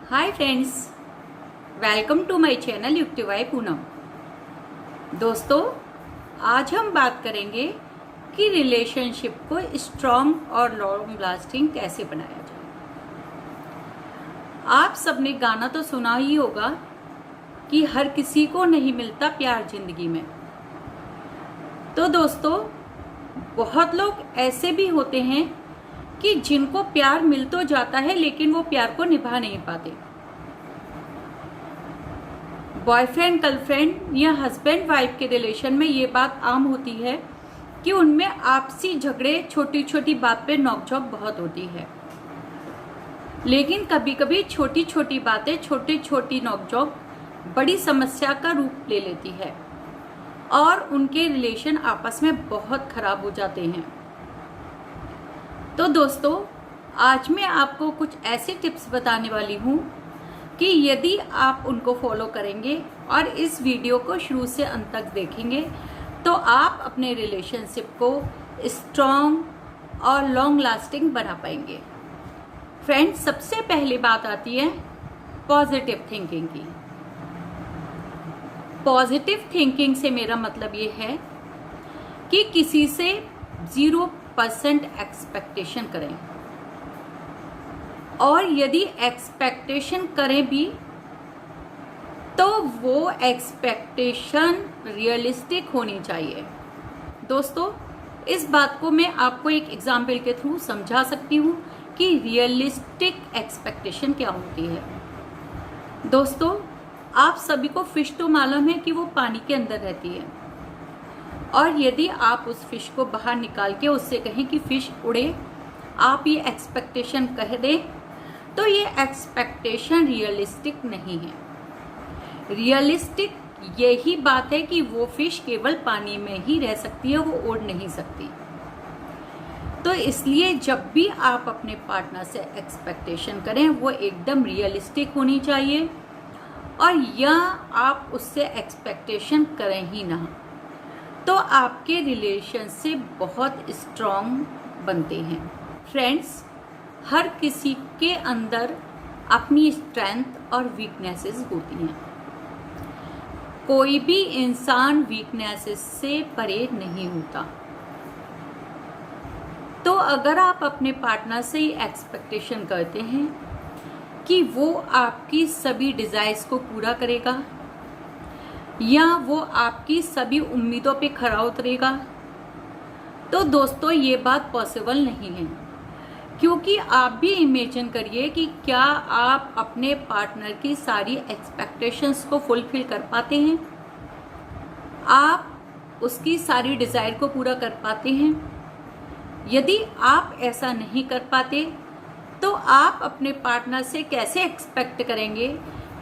Hi friends, welcome to my channel Yukti by Poonam. दोस्तों, आज हम बात करेंगे कि रिलेशनशिप को स्ट्रॉन्ग और लॉन्ग लास्टिंग कैसे बनाया जाए। आप सबने गाना तो सुना ही होगा कि हर किसी को नहीं मिलता प्यार जिंदगी में। तो दोस्तों, बहुत लोग ऐसे भी होते हैं कि जिनको प्यार मिल तो जाता है लेकिन वो प्यार को निभा नहीं पाते। बॉयफ्रेंड गर्लफ्रेंड या हस्बैंड वाइफ के रिलेशन में ये बात आम होती है कि उनमें आपसी झगड़े छोटी छोटी बात पे नोकझोंक बहुत होती है। लेकिन कभी कभी छोटी छोटी बातें, छोटी छोटी नोकझोंक बड़ी समस्या का रूप ले लेती है और उनके रिलेशन आपस में बहुत खराब हो जाते हैं। तो दोस्तों, आज मैं आपको कुछ ऐसे टिप्स बताने वाली हूँ कि यदि आप उनको फॉलो करेंगे और इस वीडियो को शुरू से अंत तक देखेंगे तो आप अपने रिलेशनशिप को स्ट्रॉन्ग और लॉन्ग लास्टिंग बना पाएंगे। फ्रेंड्स, सबसे पहली बात आती है पॉजिटिव थिंकिंग की। पॉजिटिव थिंकिंग से मेरा मतलब ये है कि किसी से 0% एक्सपेक्टेशन करें, और यदि एक्सपेक्टेशन करें भी तो वो एक्सपेक्टेशन रियलिस्टिक होनी चाहिए। दोस्तों, इस बात को मैं आपको एक एग्जाम्पल के थ्रू समझा सकती हूँ कि रियलिस्टिक एक्सपेक्टेशन क्या होती है। दोस्तों, आप सभी को फिश तो मालूम है कि वो पानी के अंदर रहती है, और यदि आप उस फिश को बाहर निकाल के उससे कहें कि फिश उड़े, आप ये एक्सपेक्टेशन कह दें, तो ये एक्सपेक्टेशन रियलिस्टिक नहीं है। रियलिस्टिक यही बात है कि वो फिश केवल पानी में ही रह सकती है, वो उड़ नहीं सकती। तो इसलिए जब भी आप अपने पार्टनर से एक्सपेक्टेशन करें वो एकदम रियलिस्टिक होनी चाहिए, और या आप उससे एक्सपेक्टेशन करें ही ना तो आपके रिलेशनशिप बहुत स्ट्रॉन्ग बनते हैं। फ्रेंड्स, हर किसी के अंदर अपनी स्ट्रेंथ और वीकनेसेस होती हैं। कोई भी इंसान वीकनेसेस से परे नहीं होता। तो अगर आप अपने पार्टनर से ही एक्सपेक्टेशन करते हैं कि वो आपकी सभी डिजायर्स को पूरा करेगा या वो आपकी सभी उम्मीदों पे खरा उतरेगा, तो दोस्तों ये बात पॉसिबल नहीं है। क्योंकि आप भी इमेजिन करिए कि क्या आप अपने पार्टनर की सारी एक्सपेक्टेशंस को फुलफिल कर पाते हैं, आप उसकी सारी डिजायर को पूरा कर पाते हैं। यदि आप ऐसा नहीं कर पाते तो आप अपने पार्टनर से कैसे एक्सपेक्ट करेंगे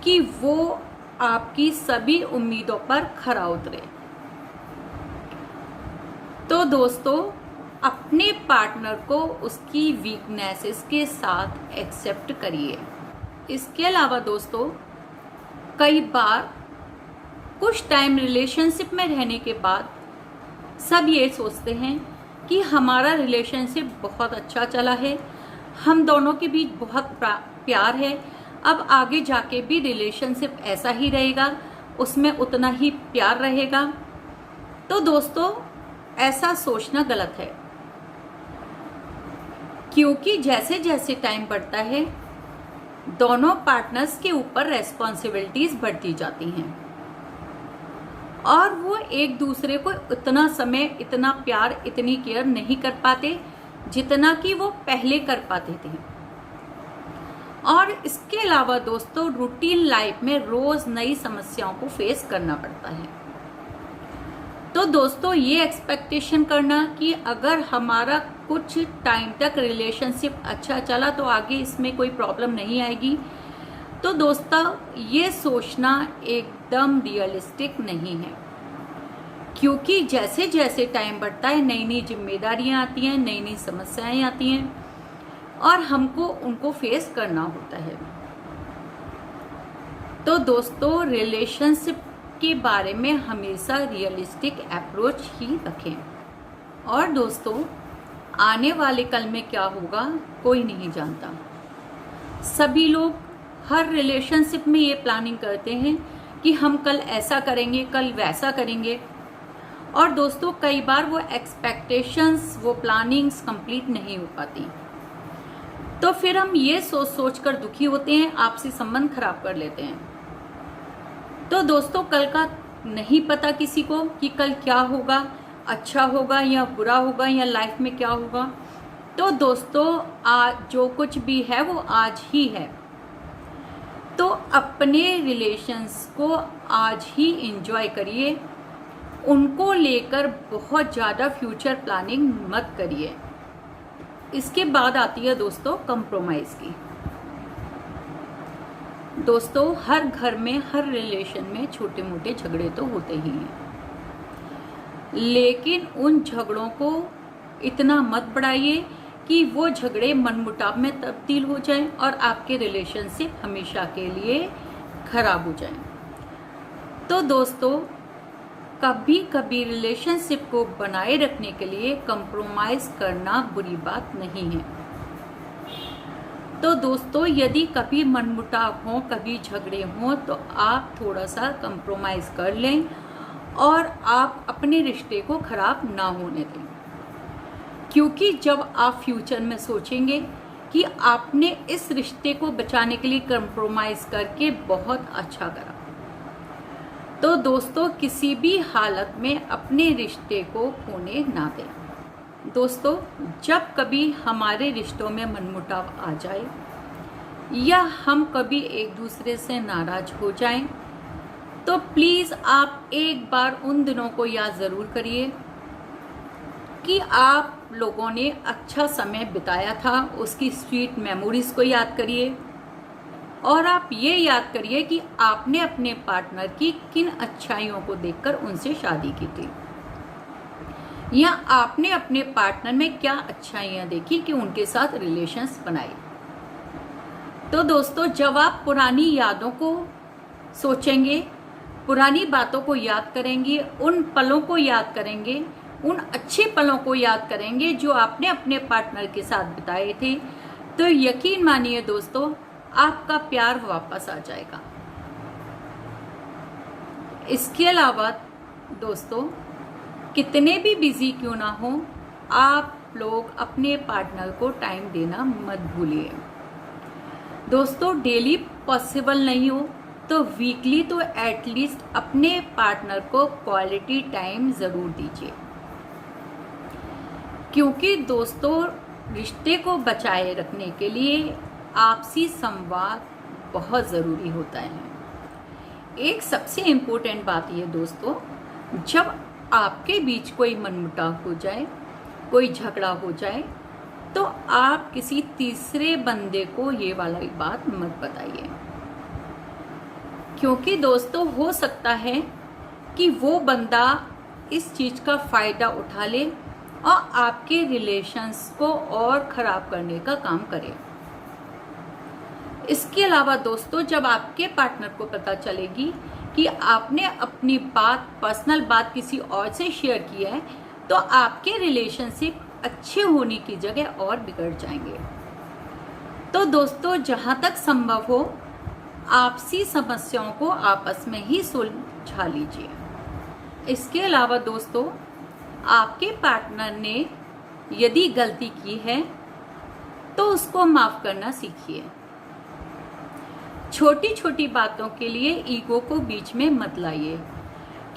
कि वो आपकी सभी उम्मीदों पर खरा उतरे। तो दोस्तों, अपने पार्टनर को उसकी वीकनेसेस के साथ एक्सेप्ट करिए। इसके अलावा दोस्तों, कई बार कुछ टाइम रिलेशनशिप में रहने के बाद सब ये सोचते हैं कि हमारा रिलेशनशिप बहुत अच्छा चला है, हम दोनों के बीच बहुत प्यार है, अब आगे जाके भी रिलेशनशिप ऐसा ही रहेगा, उसमें उतना ही प्यार रहेगा। तो दोस्तों, ऐसा सोचना गलत है, क्योंकि जैसे जैसे टाइम बढ़ता है दोनों पार्टनर्स के ऊपर रेस्पॉन्सिबिलिटीज बढ़ती जाती हैं और वो एक दूसरे को इतना समय, इतना प्यार, इतनी केयर नहीं कर पाते जितना कि वो पहले कर पाते थे। और इसके अलावा दोस्तों, रूटीन लाइफ में रोज नई समस्याओं को फेस करना पड़ता है। तो दोस्तों, ये एक्सपेक्टेशन करना कि अगर हमारा कुछ टाइम तक रिलेशनशिप अच्छा चला तो आगे इसमें कोई प्रॉब्लम नहीं आएगी, तो दोस्तों ये सोचना एकदम रियलिस्टिक नहीं है। क्योंकि जैसे जैसे टाइम बढ़ता है नई नई जिम्मेदारियां आती हैं, नई नई समस्याएं आती हैं और हमको उनको फेस करना होता है। तो दोस्तों, रिलेशनशिप के बारे में हमेशा रियलिस्टिक अप्रोच ही रखें। और दोस्तों, आने वाले कल में क्या होगा कोई नहीं जानता। सभी लोग हर रिलेशनशिप में ये प्लानिंग करते हैं कि हम कल ऐसा करेंगे, कल वैसा करेंगे, और दोस्तों कई बार वो एक्सपेक्टेशंस, वो प्लानिंग्स कंप्लीट नहीं हो पाती। तो फिर हम ये सोच सोच कर दुखी होते हैं, आपसी संबंध खराब कर लेते हैं। तो दोस्तों कल का नहीं पता किसी को कि कल क्या होगा, अच्छा होगा या बुरा होगा, या लाइफ में क्या होगा। तो दोस्तों आज जो कुछ भी है वो आज ही है, तो अपने रिलेशंस को आज ही एंजॉय करिए, उनको लेकर बहुत ज़्यादा फ्यूचर प्लानिंग मत करिए। इसके बाद आती है दोस्तों कंप्रोमाइज़ की। दोस्तों हर घर में, हर रिलेशन में छोटे मोटे झगड़े तो होते ही हैं, लेकिन उन झगड़ों को इतना मत बढ़ाइए कि वो झगड़े मनमुटाव में तब्दील हो जाएं और आपके रिलेशनशिप हमेशा के लिए खराब हो जाएं। तो दोस्तों कभी कभी रिलेशनशिप को बनाए रखने के लिए कंप्रोमाइज करना बुरी बात नहीं है। तो दोस्तों यदि कभी मनमुटाव हो, कभी झगड़े हों, तो आप थोड़ा सा कंप्रोमाइज कर लें और आप अपने रिश्ते को खराब ना होने दें, क्योंकि जब आप फ्यूचर में सोचेंगे कि आपने इस रिश्ते को बचाने के लिए कंप्रोमाइज करके बहुत अच्छा करा, तो दोस्तों किसी भी हालत में अपने रिश्ते को खोने ना दें। दोस्तों जब कभी हमारे रिश्तों में मनमुटाव आ जाए या हम कभी एक दूसरे से नाराज हो जाएं, तो प्लीज़ आप एक बार उन दिनों को याद ज़रूर करिए कि आप लोगों ने अच्छा समय बिताया था, उसकी स्वीट मेमोरीज को याद करिए, और आप ये याद करिए कि आपने अपने पार्टनर की किन अच्छाइयों को देखकर उनसे शादी की थी, या आपने अपने पार्टनर में क्या अच्छाइयाँ देखी कि उनके साथ रिलेशंस बनाए। तो दोस्तों जब आप पुरानी यादों को सोचेंगे, पुरानी बातों को याद करेंगे, उन पलों को याद करेंगे, उन अच्छे पलों को याद करेंगे जो आपने अपने पार्टनर के साथ बिताए थे, तो यकीन मानिए दोस्तों आपका प्यार वापस आ जाएगा। इसके अलावा दोस्तों कितने भी बिजी क्यों ना हो, आप लोग अपने पार्टनर को टाइम देना मत भूलिए। दोस्तों डेली पॉसिबल नहीं हो तो वीकली तो एटलीस्ट अपने पार्टनर को क्वालिटी टाइम ज़रूर दीजिए, क्योंकि दोस्तों रिश्ते को बचाए रखने के लिए आपसी संवाद बहुत ज़रूरी होता है। एक सबसे इम्पोर्टेंट बात ये दोस्तों, जब आपके बीच कोई मनमुटाव हो जाए, कोई झगड़ा हो जाए, तो आप किसी तीसरे बंदे को ये वाला बात मत बताइए, क्योंकि दोस्तों हो सकता है कि वो बंदा इस चीज़ का फ़ायदा उठा ले और आपके रिलेशंस को और ख़राब करने का काम करे। इसके अलावा दोस्तों जब आपके पार्टनर को पता चलेगी कि आपने अपनी बात, पर्सनल बात किसी और से शेयर किया है, तो आपके रिलेशनशिप अच्छे होने की जगह और बिगड़ जाएंगे। तो दोस्तों जहाँ तक संभव हो आपसी समस्याओं को आपस में ही सुलझा लीजिए। इसके अलावा दोस्तों आपके पार्टनर ने यदि गलती की है तो उसको माफ करना सीखिए। छोटी छोटी बातों के लिए ईगो को बीच में मत लाइए,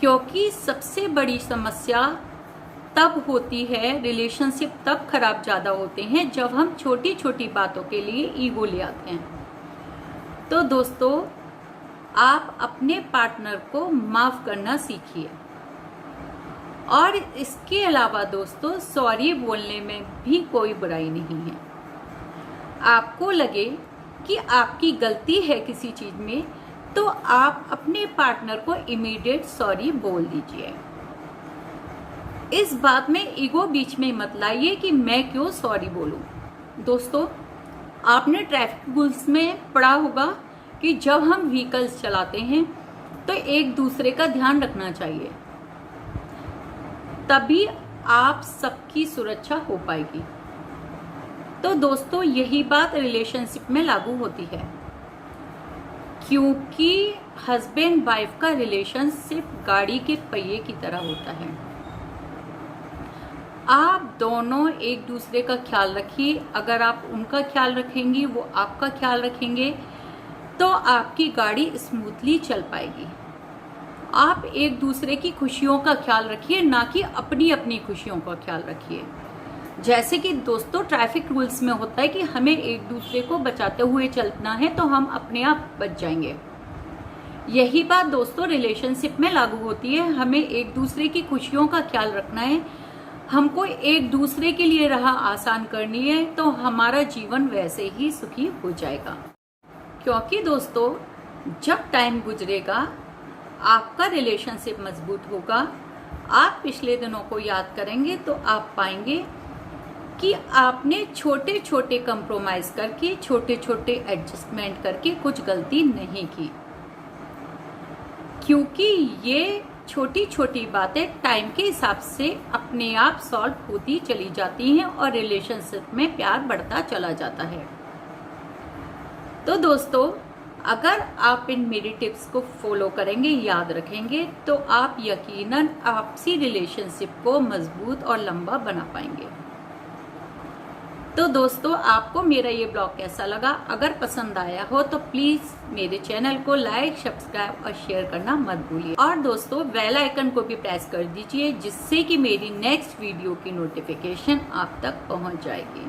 क्योंकि सबसे बड़ी समस्या तब होती है, रिलेशनशिप तब खराब ज़्यादा होते हैं जब हम छोटी छोटी बातों के लिए ईगो ले आते हैं। तो दोस्तों आप अपने पार्टनर को माफ़ करना सीखिए। और इसके अलावा दोस्तों सॉरी बोलने में भी कोई बुराई नहीं है। आपको लगे कि आपकी गलती है किसी चीज़ में, तो आप अपने पार्टनर को इमीडिएट सॉरी बोल दीजिए। इस बात में ईगो बीच में मत लाइए कि मैं क्यों सॉरी बोलूं। दोस्तों आपने ट्रैफिक रूल्स में पढ़ा होगा कि जब हम व्हीकल्स चलाते हैं तो एक दूसरे का ध्यान रखना चाहिए, तभी आप सबकी सुरक्षा हो पाएगी। तो दोस्तों यही बात रिलेशनशिप में लागू होती है। क्योंकि हस्बैंड वाइफ का रिलेशनशिप गाड़ी के पहिए की तरह होता है। आप दोनों एक दूसरे का ख्याल रखिए। अगर आप उनका ख्याल रखेंगी, वो आपका ख्याल रखेंगे, तो आपकी गाड़ी स्मूथली चल पाएगी। आप एक दूसरे की खुशियों का ख्याल रखिए, ना कि अपनी अपनी खुशियों का ख्याल रखिए। जैसे कि दोस्तों ट्रैफिक रूल्स में होता है कि हमें एक दूसरे को बचाते हुए चलना है, तो हम अपने आप बच जाएंगे। यही बात दोस्तों रिलेशनशिप में लागू होती है। हमें एक दूसरे की खुशियों का ख्याल रखना है, हमको एक दूसरे के लिए राह आसान करनी है, तो हमारा जीवन वैसे ही सुखी हो जाएगा। क्योंकि दोस्तों जब टाइम गुजरेगा, आपका रिलेशनशिप मजबूत होगा। आप पिछले दिनों को याद करेंगे तो आप पाएंगे कि आपने छोटे छोटे कंप्रोमाइज करके, छोटे छोटे एडजस्टमेंट करके कुछ गलती नहीं की, क्योंकि ये छोटी छोटी बातें टाइम के हिसाब से अपने आप सॉल्व होती चली जाती हैं और रिलेशनशिप में प्यार बढ़ता चला जाता है। तो दोस्तों अगर आप इन मेरी टिप्स को फॉलो करेंगे, याद रखेंगे, तो आप यकीनन आपसी रिलेशनशिप को मजबूत और लंबा बना पाएंगे। तो दोस्तों आपको मेरा ये ब्लॉग कैसा लगा? अगर पसंद आया हो तो प्लीज मेरे चैनल को लाइक, सब्सक्राइब और शेयर करना मत भूलिए। और दोस्तों बेल आइकन को भी प्रेस कर दीजिए, जिससे कि मेरी नेक्स्ट वीडियो की नोटिफिकेशन आप तक पहुंच जाएगी।